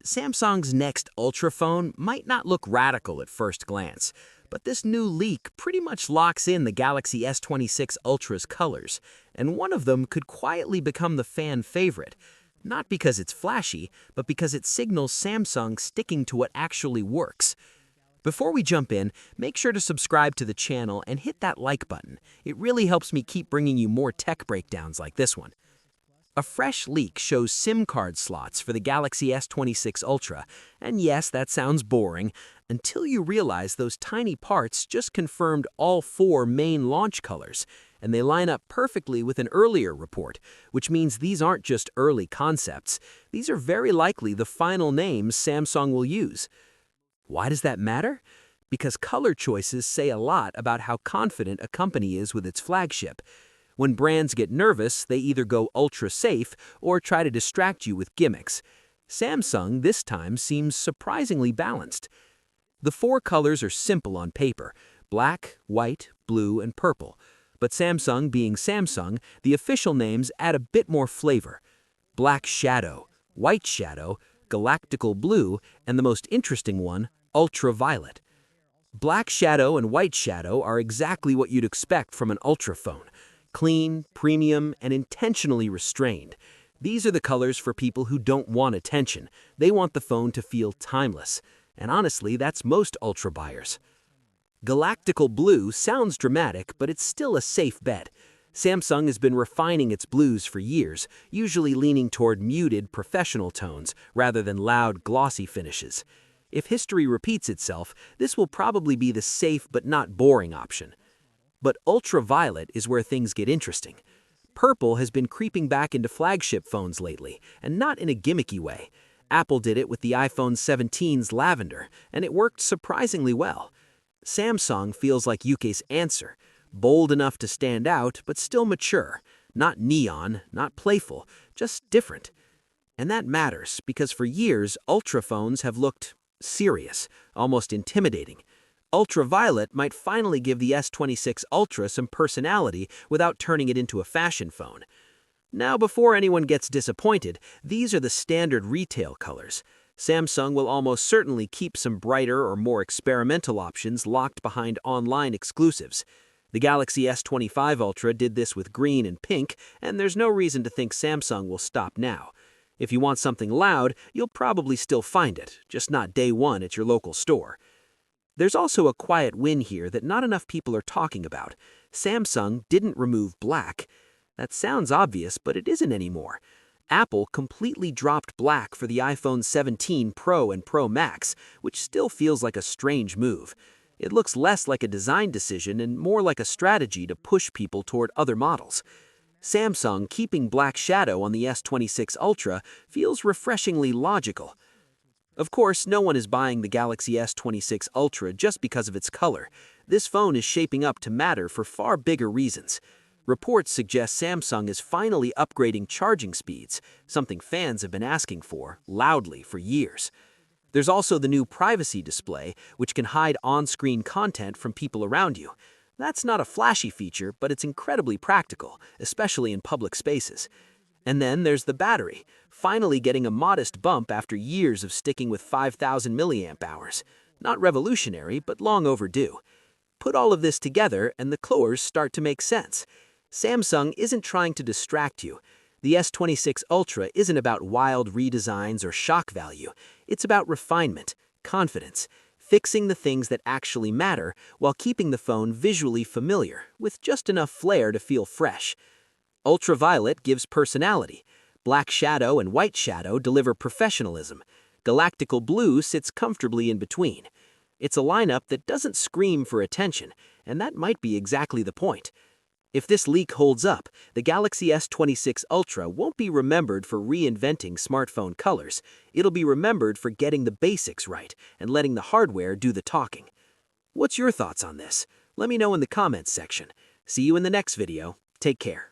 Samsung's next Ultra phone might not look radical at first glance, but this new leak pretty much locks in the Galaxy S26 Ultra's colors, and one of them could quietly become the fan favorite. Not because it's flashy, but because it signals Samsung sticking to what actually works. Before we jump in, make sure to subscribe to the channel and hit that like button. It really helps me keep bringing you more tech breakdowns like this one. A fresh leak shows SIM card slots for the Galaxy S26 Ultra, and yes, that sounds boring, until you realize those tiny parts just confirmed all 4 main launch colors, and they line up perfectly with an earlier report, which means these aren't just early concepts. These are very likely the final names Samsung will use. Why does that matter? Because color choices say a lot about how confident a company is with its flagship. When brands get nervous, they either go ultra safe or try to distract you with gimmicks. Samsung this time seems surprisingly balanced. The 4 colors are simple on paper: black, white, blue, and purple. But Samsung being Samsung, the official names add a bit more flavor: Black Shadow, White Shadow, Galactical Blue, and the most interesting one, Ultraviolet. Black Shadow and White Shadow are exactly what you'd expect from an Ultra phone. Clean, premium, and intentionally restrained. These are the colors for people who don't want attention. They want the phone to feel timeless. And honestly, that's most Ultra buyers. Galactical Blue sounds dramatic, but it's still a safe bet. Samsung has been refining its blues for years, usually leaning toward muted, professional tones rather than loud, glossy finishes. If history repeats itself, this will probably be the safe but not boring option. But Ultraviolet is where things get interesting. Purple has been creeping back into flagship phones lately, and not in a gimmicky way. Apple did it with the iPhone 17's Lavender, and it worked surprisingly well. Samsung feels like UK's answer, bold enough to stand out, but still mature. Not neon, not playful, just different. And that matters, because for years, Ultra phones have looked serious, almost intimidating. Ultraviolet might finally give the S26 Ultra some personality without turning it into a fashion phone. Now, before anyone gets disappointed, these are the standard retail colors. Samsung will almost certainly keep some brighter or more experimental options locked behind online exclusives. The Galaxy S25 Ultra did this with green and pink, and there's no reason to think Samsung will stop now. If you want something loud, you'll probably still find it, just not day one at your local store. There's also a quiet win here that not enough people are talking about. Samsung didn't remove black. That sounds obvious, but it isn't anymore. Apple completely dropped black for the iPhone 17 Pro and Pro Max, which still feels like a strange move. It looks less like a design decision and more like a strategy to push people toward other models. Samsung keeping Black Shadow on the S26 Ultra feels refreshingly logical. Of course, no one is buying the Galaxy S26 Ultra just because of its color. This phone is shaping up to matter for far bigger reasons. Reports suggest Samsung is finally upgrading charging speeds, something fans have been asking for, loudly, for years. There's also the new privacy display, which can hide on-screen content from people around you. That's not a flashy feature, but it's incredibly practical, especially in public spaces. And then there's the battery, finally getting a modest bump after years of sticking with 5,000 milliamp hours. Not revolutionary, but long overdue. Put all of this together and the colors start to make sense. Samsung isn't trying to distract you. The S26 Ultra isn't about wild redesigns or shock value. It's about refinement, confidence, fixing the things that actually matter while keeping the phone visually familiar, with just enough flair to feel fresh. Ultraviolet gives personality. Black Shadow and White Shadow deliver professionalism. Galactical Blue sits comfortably in between. It's a lineup that doesn't scream for attention, and that might be exactly the point. If this leak holds up, the Galaxy S26 Ultra won't be remembered for reinventing smartphone colors. It'll be remembered for getting the basics right and letting the hardware do the talking. What's your thoughts on this? Let me know in the comments section. See you in the next video. Take care.